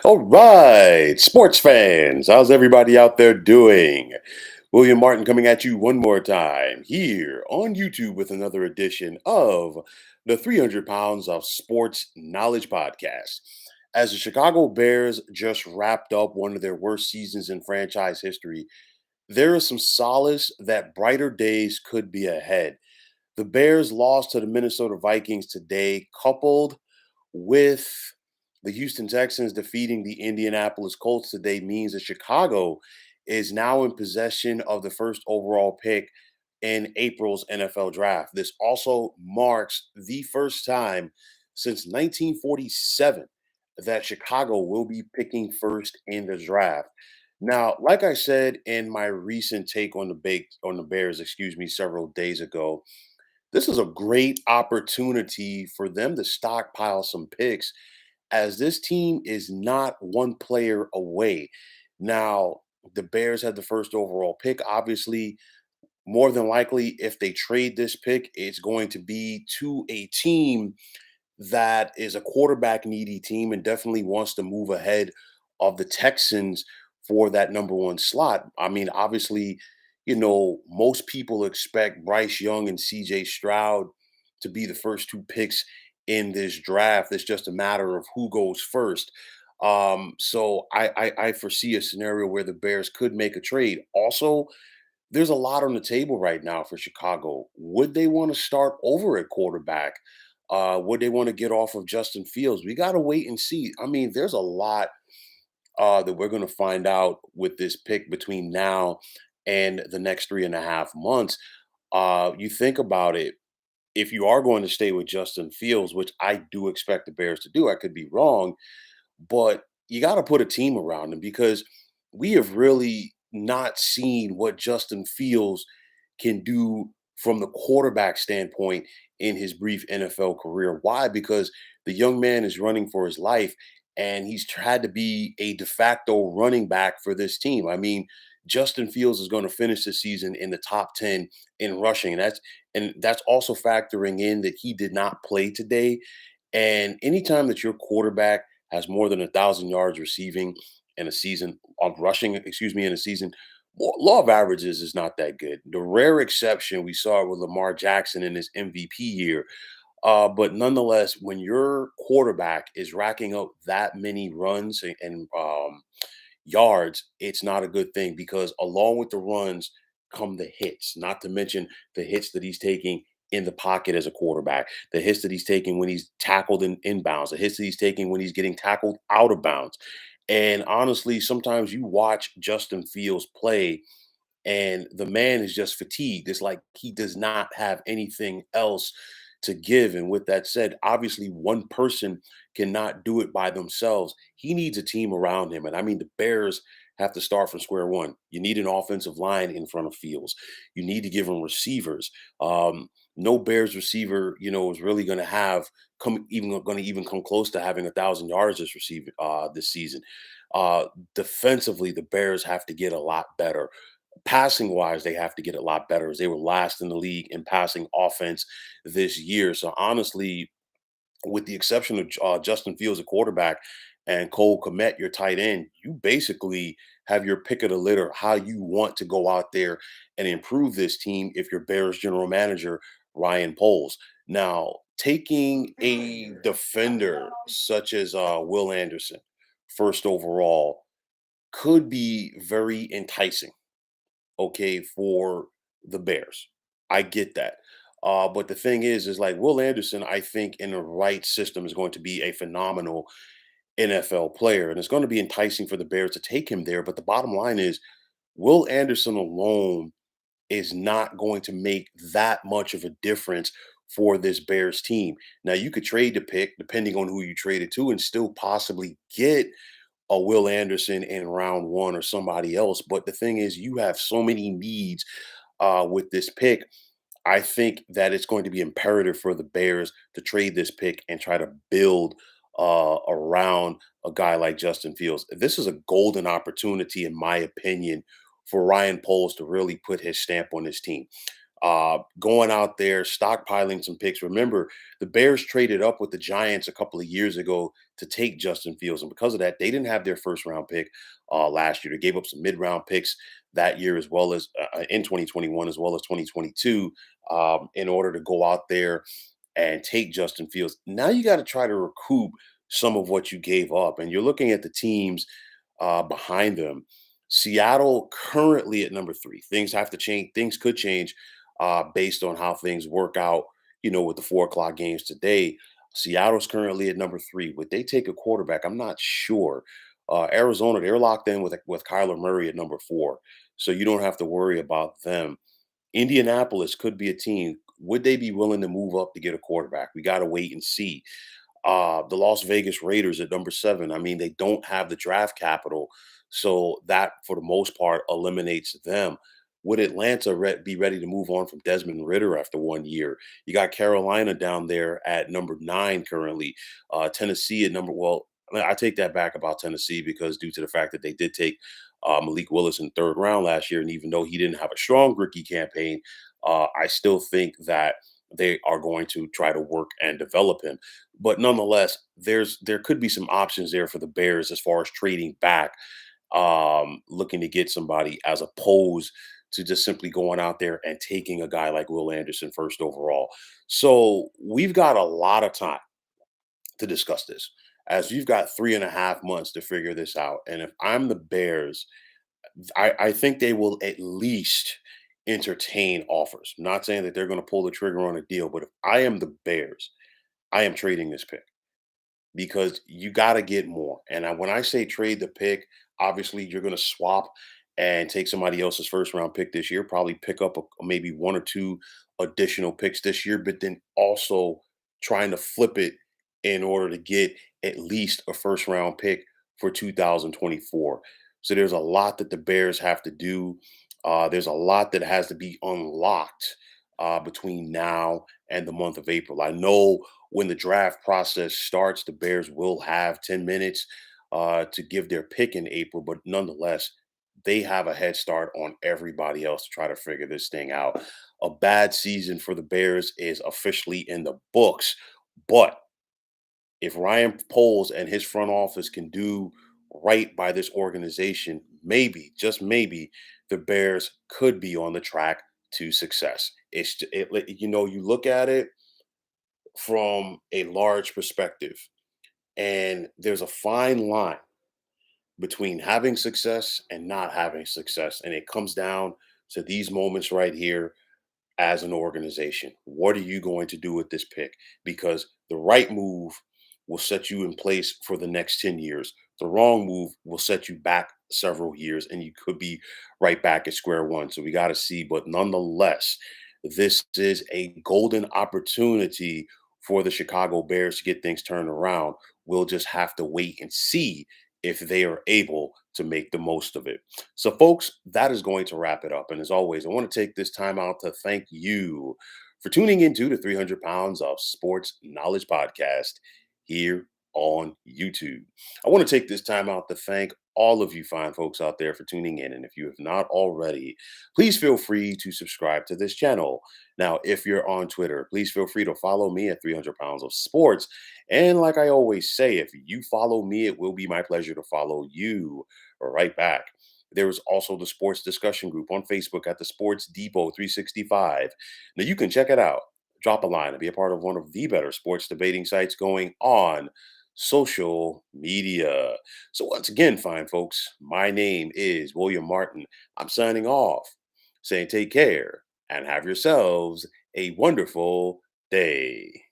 All right, sports fans, how's everybody out there doing? William Martin coming at you one more time here on YouTube with another edition of the 300 Pounds of Sports Knowledge Podcast. As the Chicago Bears just wrapped up one of their worst seasons in franchise history, there is some solace that brighter days could be ahead. The Bears lost to the Minnesota Vikings today, coupled with the Houston Texans defeating the Indianapolis Colts today means that Chicago is now in possession of the first overall pick in April's NFL draft. This also marks the first time since 1947 that Chicago will be picking first in the draft. Now, like I said in my recent take on the Bears, several days ago, this is a great opportunity for them to stockpile some picks as this team is not one player away. Now, the Bears had the first overall pick. Obviously, more than likely, if they trade this pick, it's going to be to a team that is a quarterback needy team and definitely wants to move ahead of the Texans for that number one slot. I mean, obviously, most people expect Bryce Young and CJ Stroud to be the first two picks in this draft. It's just a matter of who goes first. So I foresee a scenario where the Bears could make a trade. Also, there's a lot on the table right now for Chicago. Would they want to start over at quarterback? Would they want to get off of Justin Fields? We got to wait and see. I mean, there's a lot that we're going to find out with this pick between now and the next 3.5 months. You think about it, if you are going to stay with Justin Fields, which I do expect the Bears to do, I could be wrong, but you got to put a team around him because we have really not seen what Justin Fields can do from the quarterback standpoint in his brief NFL career. Why? Because the young man is running for his life and he's had to be a de facto running back for this team. I mean, Justin Fields is going to finish the season in the top 10 in rushing. And that's also factoring in that he did not play today. And anytime that your quarterback has more than 1,000 yards receiving in a season of rushing, in a season, law of averages is not that good. The rare exception we saw it with Lamar Jackson in his MVP year. But nonetheless, when your quarterback is racking up that many runs and yards, it's not a good thing because along with the runs come the hits, not to mention the hits that he's taking in the pocket as a quarterback, the hits that he's taking when he's tackled in inbounds, the hits that he's taking when he's getting tackled out of bounds. And honestly, sometimes you watch Justin Fields play and the man is just fatigued. It's like he does not have anything else to give. And with that said, obviously, one person cannot do it by themselves. He needs a team around him. And I mean, the Bears have to start from square one. You need an offensive line in front of Fields. You need to give him receivers. No Bears receiver, is really going to even come close to having 1,000 yards this season. Uh, Defensively, the Bears have to get a lot better. Passing wise, they have to get a lot better as they were last in the league in passing offense this year. So honestly, with the exception of Justin Fields, a quarterback, and Cole Kmet, your tight end, you basically have your pick of the litter how you want to go out there and improve this team if you're Bears general manager Ryan Poles. Now, taking a defender such as Will Anderson, first overall, could be very enticing, okay, for the Bears. I get that. But the thing is like Will Anderson, I think in the right system is going to be a phenomenal NFL player. And it's going to be enticing for the Bears to take him there. But the bottom line is Will Anderson alone is not going to make that much of a difference for this Bears team. Now you could trade the pick depending on who you trade it to and still possibly get a Will Anderson in round one or somebody else. But the thing is, you have so many needs with this pick. I think that it's going to be imperative for the Bears to trade this pick and try to build around a guy like Justin Fields. This is a golden opportunity, in my opinion, for Ryan Poles to really put his stamp on this team. Going out there, stockpiling some picks. Remember, the Bears traded up with the Giants a couple of years ago to take Justin Fields, and because of that, they didn't have their first round pick last year. They gave up some mid round picks that year, as well as in 2021, as well as 2022, in order to go out there and take Justin Fields. Now you got to try to recoup some of what you gave up, and you're looking at the teams behind them. Seattle currently at number three. Things have to change. Things could change based on how things work out. With the 4 o'clock games today. Seattle's currently at number three. Would they take a quarterback? I'm not sure. Arizona, they're locked in with Kyler Murray at number four, so you don't have to worry about them. Indianapolis could be a team. Would they be willing to move up to get a quarterback? We got to wait and see. The Las Vegas Raiders at number seven. I mean, they don't have the draft capital, so that for the most part eliminates them. Would Atlanta be ready to move on from Desmond Ritter after 1 year? You got Carolina down there at number nine currently. Tennessee at number well, I take that back about Tennessee because due to the fact that they did take Malik Willis in the third round last year, and even though he didn't have a strong rookie campaign, I still think that they are going to try to work and develop him. But nonetheless, there could be some options there for the Bears as far as trading back, looking to get somebody as opposed to just simply going out there and taking a guy like Will Anderson first overall. So we've got a lot of time to discuss this, as you've got 3.5 months to figure this out. And if I'm the Bears, I think they will at least entertain offers. I'm not saying that they're going to pull the trigger on a deal, but if I am the Bears, I am trading this pick because you got to get more. And when I say trade the pick, obviously you're going to swap and take somebody else's first round pick this year, probably pick up maybe one or two additional picks this year, but then also trying to flip it in order to get at least a first round pick for 2024. So there's a lot that the Bears have to do. There's a lot that has to be unlocked between now and the month of April. I know when the draft process starts, the Bears will have 10 minutes to give their pick in April, but nonetheless, they have a head start on everybody else to try to figure this thing out. A bad season for the Bears is officially in the books, but if Ryan Poles and his front office can do right by this organization, maybe, just maybe, the Bears could be on the track to success. You look at it from a large perspective, and there's a fine line between having success and not having success. And it comes down to these moments right here as an organization. What are you going to do with this pick? Because the right move will set you in place for the next 10 years. The wrong move will set you back several years and you could be right back at square one. So we got to see. But nonetheless, this is a golden opportunity for the Chicago Bears to get things turned around. We'll just have to wait and see if they are able to make the most of it. So, folks, that is going to wrap it up. And as always, I want to take this time out to thank you for tuning into the 300 Pounds of Sports Knowledge podcast here on YouTube. I want to take this time out to thank all of you fine folks out there for tuning in. And if you have not already, please feel free to subscribe to this channel. Now, if you're on Twitter, please feel free to follow me at 300 Pounds of Sports. And like I always say, if you follow me, it will be my pleasure to follow you right back. There is also the sports discussion group on Facebook at the Sports Depot 365. Now you can check it out. Drop a line and be a part of one of the better sports debating sites going on social media. So once again, fine folks, my name is William Martin. I'm signing off, saying take care and have yourselves a wonderful day.